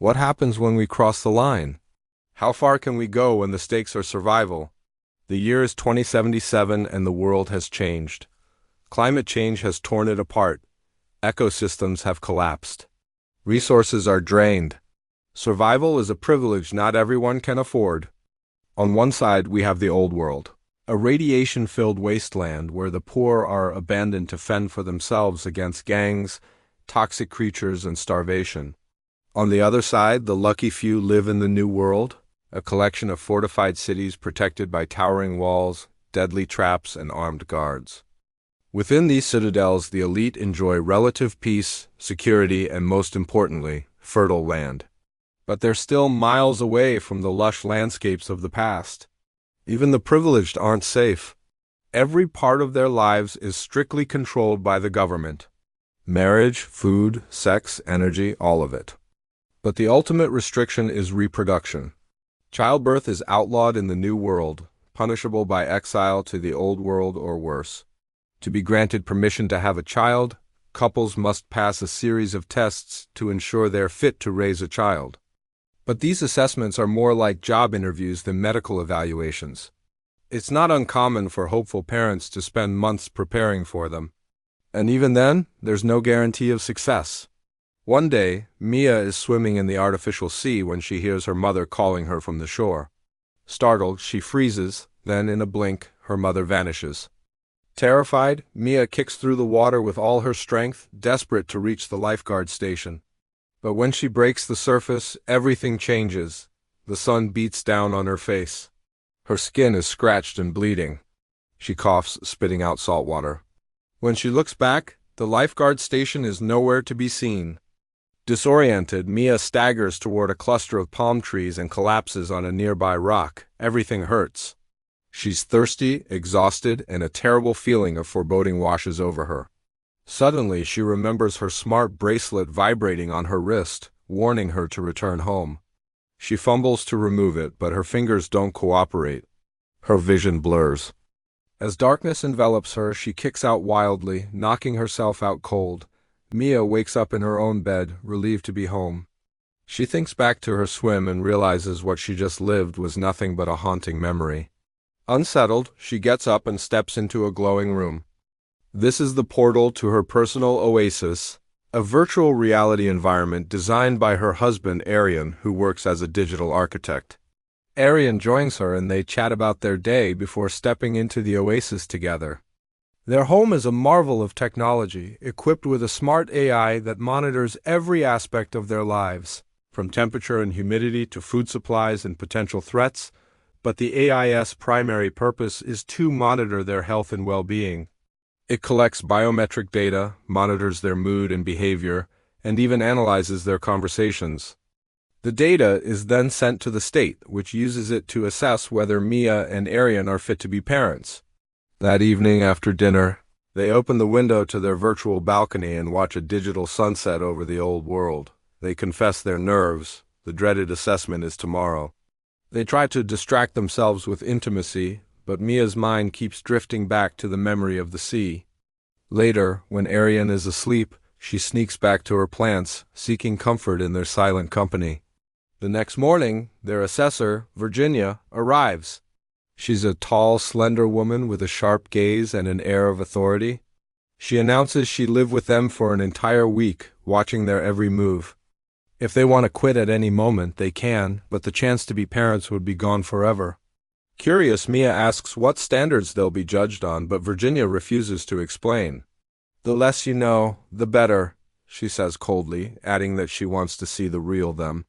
What happens when we cross the line? How far can we go when the stakes are survival? The year is 2077 and the world has changed. Climate change has torn it apart. Ecosystems have collapsed. Resources are drained. Survival is a privilege not everyone can afford. On one side, we have the old world, a radiation-filled wasteland where the poor are abandoned to fend for themselves against gangs, toxic creatures, and starvation. On the other side, the lucky few live in the new world, a collection of fortified cities protected by towering walls, deadly traps, and armed guards. Within these citadels, the elite enjoy relative peace, security, and most importantly, fertile land. But they're still miles away from the lush landscapes of the past. Even the privileged aren't safe. Every part of their lives is strictly controlled by the government. Marriage, food, sex, energy, all of it. But the ultimate restriction is reproduction. Childbirth is outlawed in the New World, punishable by exile to the Old World or worse. To be granted permission to have a child, couples must pass a series of tests to ensure they're fit to raise a child. But these assessments are more like job interviews than medical evaluations. It's not uncommon for hopeful parents to spend months preparing for them. And even then, there's no guarantee of success. One day, Mia is swimming in the artificial sea when she hears her mother calling her from the shore. Startled, she freezes, then in a blink, her mother vanishes. Terrified, Mia kicks through the water with all her strength, desperate to reach the lifeguard station. But when she breaks the surface, everything changes. The sun beats down on her face. Her skin is scratched and bleeding. She coughs, spitting out salt water. When she looks back, the lifeguard station is nowhere to be seen. Disoriented, Mia staggers toward a cluster of palm trees and collapses on a nearby rock. Everything hurts. She's thirsty, exhausted, and a terrible feeling of foreboding washes over her. Suddenly, she remembers her smart bracelet vibrating on her wrist, warning her to return home. She fumbles to remove it, but her fingers don't cooperate. Her vision blurs. As darkness envelops her, she kicks out wildly, knocking herself out cold. Mia wakes up in her own bed, relieved to be home. She thinks back to her swim and realizes what she just lived was nothing but a haunting memory. Unsettled, she gets up and steps into a glowing room. This is the portal to her personal oasis, a virtual reality environment designed by her husband Arian, who works as a digital architect. Arian joins her and they chat about their day before stepping into the oasis together. Their home is a marvel of technology, equipped with a smart AI that monitors every aspect of their lives, from temperature and humidity to food supplies and potential threats, but the AI's primary purpose is to monitor their health and well-being. It collects biometric data, monitors their mood and behavior, and even analyzes their conversations. The data is then sent to the state, which uses it to assess whether Mia and Arian are fit to be parents. That evening after dinner, they open the window to their virtual balcony and watch a digital sunset over the old world. They confess their nerves. The dreaded assessment is tomorrow. They try to distract themselves with intimacy, but Mia's mind keeps drifting back to the memory of the sea. Later, when Arian is asleep, she sneaks back to her plants, seeking comfort in their silent company. The next morning, their assessor, Virginia, arrives. She's a tall, slender woman with a sharp gaze and an air of authority. She announces she lived with them for an entire week, watching their every move. If they want to quit at any moment, they can, but the chance to be parents would be gone forever. Curious, Mia asks what standards they'll be judged on, but Virginia refuses to explain. "The less you know, the better," she says coldly, adding that she wants to see the real them.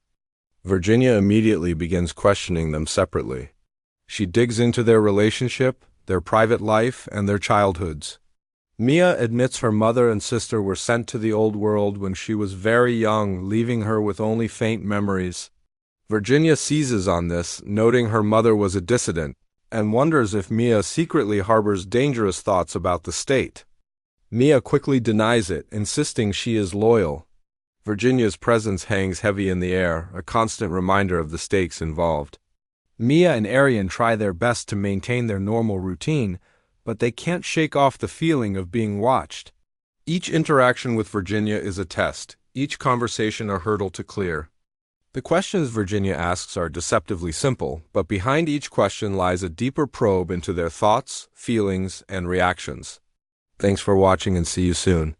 Virginia immediately begins questioning them separately. She digs into their relationship, their private life, and their childhoods. Mia admits her mother and sister were sent to the old world when she was very young, leaving her with only faint memories. Virginia seizes on this, noting her mother was a dissident, and wonders if Mia secretly harbors dangerous thoughts about the state. Mia quickly denies it, insisting she is loyal. Virginia's presence hangs heavy in the air, a constant reminder of the stakes involved. Mia and Arian try their best to maintain their normal routine, but they can't shake off the feeling of being watched. Each interaction with Virginia is a test, each conversation a hurdle to clear. The questions Virginia asks are deceptively simple, but behind each question lies a deeper probe into their thoughts, feelings, and reactions. Thanks for watching and see you soon.